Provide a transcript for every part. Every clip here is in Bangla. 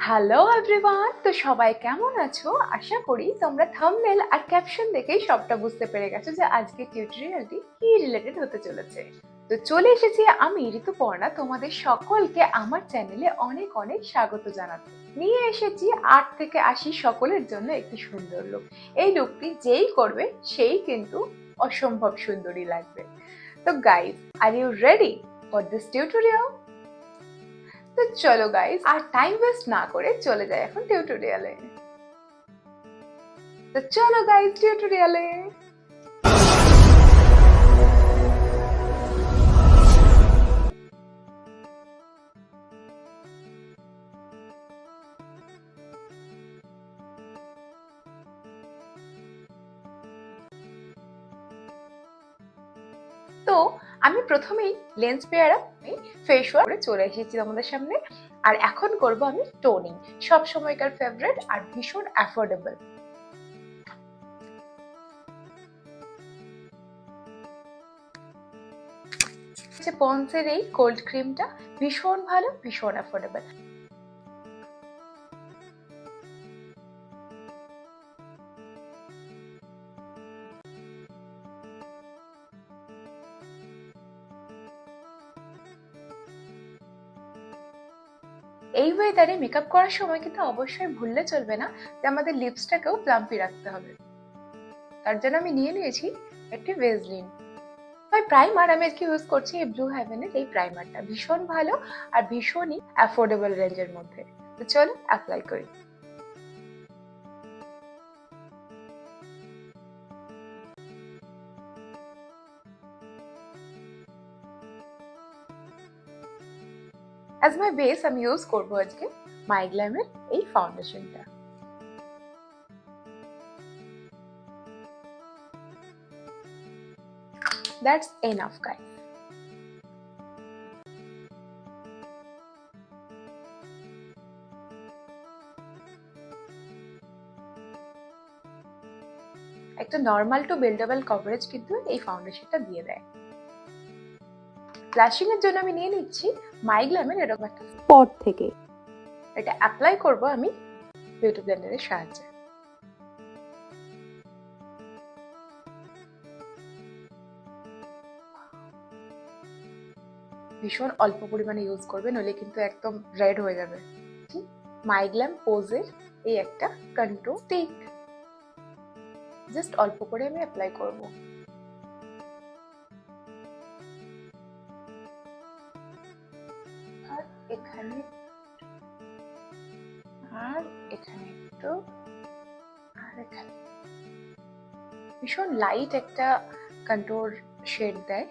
হ্যালো এভরিওয়ান, তো সবাই কেমন আছো? আশা করি তোমরা থাম্বনেল আর ক্যাপশন দেখেই সবটা বুঝতে পেরে গেছো যে আজকে টিউটোরিয়ালটি কি রিলেটেড হতে চলেছে। তো চলে এসেছি আমি ঋতুপর্ণা, তোমাদের সকলকে আমার চ্যানেলে অনেক অনেক স্বাগত জানাতে। নিয়ে এসেছি 8 থেকে 80 সকলের জন্য একটি সুন্দর লুক। এই লুকটি যেই করবে সেই কিন্তু অসম্ভব সুন্দরী লাগবে। তো guys, are you ready for this tutorial? তো চলো গাইস, আর টাইম ওয়েস্ট না করে চলে যাই এখন টিউটোরিয়ালে। তো চলো গাইস টিউটোরিয়ালে। তো আমি প্রথমেই lens pair up face wash করে চলে এসেছি তোমাদের সামনে। আর এখন করব আমি টোনিং, সব সময়কার ফেভারিট আর ভীষণ অ্যাফোর্ডেবল। পন্সের এই কোল্ড ক্রিমটা ভীষণ ভালো, ভীষণ অ্যাফোর্ডেবল। এই ওয়েদারে মেকআপ করার সময় কিন্তু অবশ্যই ভুললে চলবে না যে আমাদের লিপসটাকেও প্লাম্পি রাখতে হবে। তার জন্য আমি নিয়ে নিয়েছি একটি ভেজলিন প্রাইমার। আমি আজকে ইউজ করছি এই ব্লু হেভেনের এই প্রাইমারটা, ভীষণ ভালো আর ভীষণই অ্যাফোর্ডেবল রেঞ্জের মধ্যে। তো চলো অ্যাপ্লাই করি। অ্যাজ মাই বেস আমি ইউজ করবো আজকে মাইগ্ল্যামের এই ফাউন্ডেশনটা। That's enough guys. একটা নর্মাল টু বিল্ডেবল কভারেজ কিন্তু এই ফাউন্ডেশনটা দিয়ে দেয়। ব্লাশিং এর জন্য আমি নিয়ে নিচ্ছি মাইগ্ল্যামের এরকম একটা স্পট থেকে। এটা অ্যাপ্লাই করব আমি বিউটি ব্লেন্ডারের সাহায্যে। ভীষণ অল্প পরিমাণে ইউজ করবে, নইলে কিন্তু একদম রেড হয়ে যাবে। মাইগ্ল্যাম পোজের এই একটা কন্ট্রোল স্টিক, জাস্ট অল্প করে আমি অ্যাপ্লাই করব। আর এখানে আর এখানে একটু, আর এখানে ভীষণ লাইট একটা কন্ট্রোল শেড দেয়,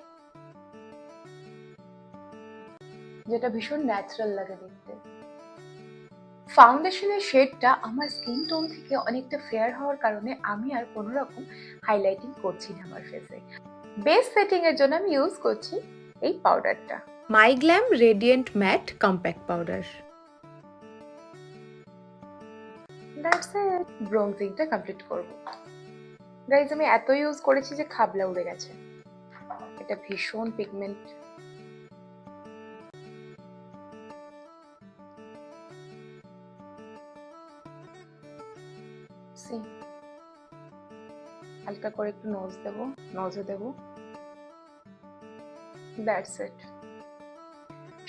যেটা ভীষণ ন্যাচারাল লাগে দেখতে। ফাউন্ডেশনের শেডটা আমার স্কিন টোন থেকে অনেকটা ফেয়ার হওয়ার কারণে আমি আর কোনো রকম হাইলাইটিং করছি না আমার ফেসে। বেস সেটিং এর জন্য আমি ইউজ করছি এই পাউডারটা, MyGlamm radiant matte compact powder. That's it. ব্রোনজিংটা কমপ্লিট করব। গাইজ আমি এত ইউজ করেছি যে খাবলা উড়ে গেছে। এটা ভীষণ পিগমেন্ট। হালকা করে একটু নোজে দেবো। That's it.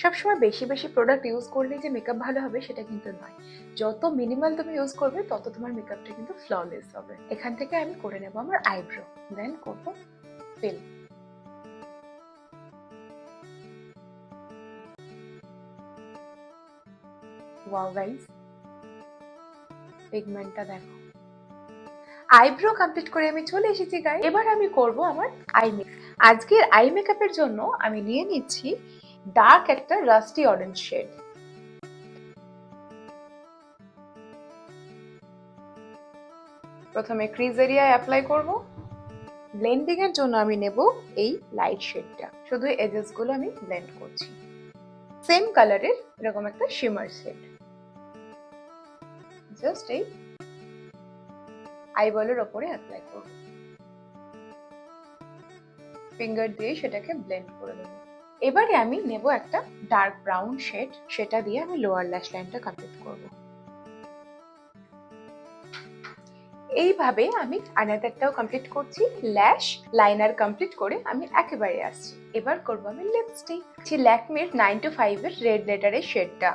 সবসময় বেশি বেশি প্রোডাক্ট ইউজ করলে যে মেকআপ ভালো হবে সেটা কিন্তু নয়। যত মিনিমাল তুমি ইউজ করবে তত তোমার মেকআপটা কিন্তু ফ্ললেস হবে। এখান থেকে আমি করে নেব আমার আইব্রো, দেন করবো ফিল। ওয়াও গাইস, পিগমেন্টটা দেখো। আইব্রো কমপ্লিট করে আমি চলে এসেছি গাইস। এবার আমি করব আমার আই মেকআপ। আজকের আই মেকআপের জন্য আমি নিয়ে নিচ্ছি ডার্ক একটা রাস্টি অরেঞ্জ শেড। প্রথমে ক্রিজ এরিয়ায় অ্যাপ্লাই করব। ব্লেন্ডিং এর জন্য আমি নেব এই লাইট শেডটা, শুধু এজেস গুলো আমি ব্লেন্ড করছি। সেম কালারের এরকম একটা শিমার শেড জাস্ট এই আইবলের ওপরে অ্যাপ্লাই করব। ফিঙ্গার দিয়ে সেটাকে ব্লেন্ড করে দেব। এবারে আমি নেব একটা ডার্ক ব্রাউন শেড, সেটা দিয়ে আমি লোয়ার ল্যাশ লাইনটা কমপ্লিট করব। এইভাবে আমি আইনারটাও কমপ্লিট করছি, ল্যাশ লাইনার কমপ্লিট করে আমি একেবারে আসছি। এবার করবো আমি লিপস্টিক। ল্যাকমির 9to5 এর রেড লেটারের শেডটা।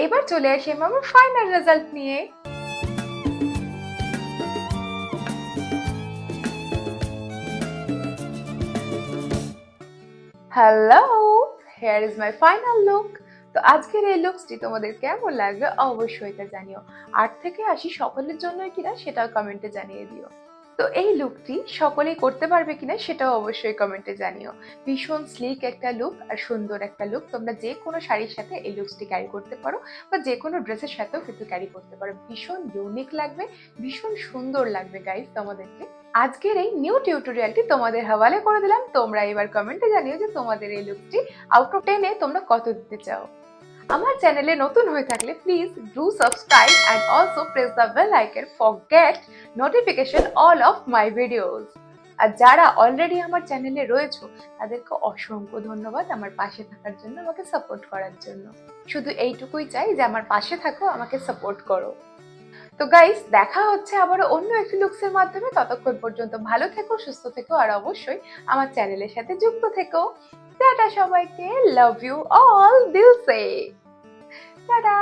এবার চলে আসি আমার ফাইনাল রেজাল্ট নিয়ে। Hello, hair is my final look. তো আজকের এই লুকসটি তোমাদের কেমন লাগবে অবশ্যই তা জানিও। 8 থেকে 80 সকলের জন্য কিনা সেটাও কমেন্টে জানিয়ে দিও। তো এই লুকটি সকলেই করতে পারবে কিনা সেটাও অবশ্যই কমেন্টে জানিও। ভীষণ স্লিক একটা লুক আর সুন্দর একটা লুক। তোমরা যে কোনো শাড়ির সাথে এই লুকসটি ক্যারি করতে পারো বা যে কোনো ড্রেসের সাথেও কিন্তু ক্যারি করতে পারো। ভীষণ ইউনিক লাগবে, ভীষণ সুন্দর লাগবে গাইস তোমাদেরকে। আজকের এই নিউ টিউটোরিয়ালটি তোমাদের হাওয়ালে করে দিলাম। তোমরা এবার কমেন্টে জানিও যে তোমাদের এই লুকটি আউট অফ 10 এ তোমরা কত দিতে চাও। আমার চ্যানেলে নতুন হয়ে থাকলে please do subscribe and also press the bell icon for get notification all of my videos. আর যারা অলরেডি আমার চ্যানেলে রয়েছে তাদেরকে অসংখ্য ধন্যবাদ আমার পাশে থাকার জন্য, আমাকে সাপোর্ট করার জন্য। শুধু এইটুকুই চাই যে আমার পাশে থাকো, আমাকে সাপোর্ট করো। তো গাইস, দেখা হচ্ছে আবার অন্য একটি লুকসের মাধ্যমে। ততক্ষণ পর্যন্ত ভালো থেকো, সুস্থ থেকো আর অবশ্যই আমার চ্যানেলের সাথে যুক্ত থেকো। টাটা সবাইকে, লাভ ইউ অল দিল সে। টাটা।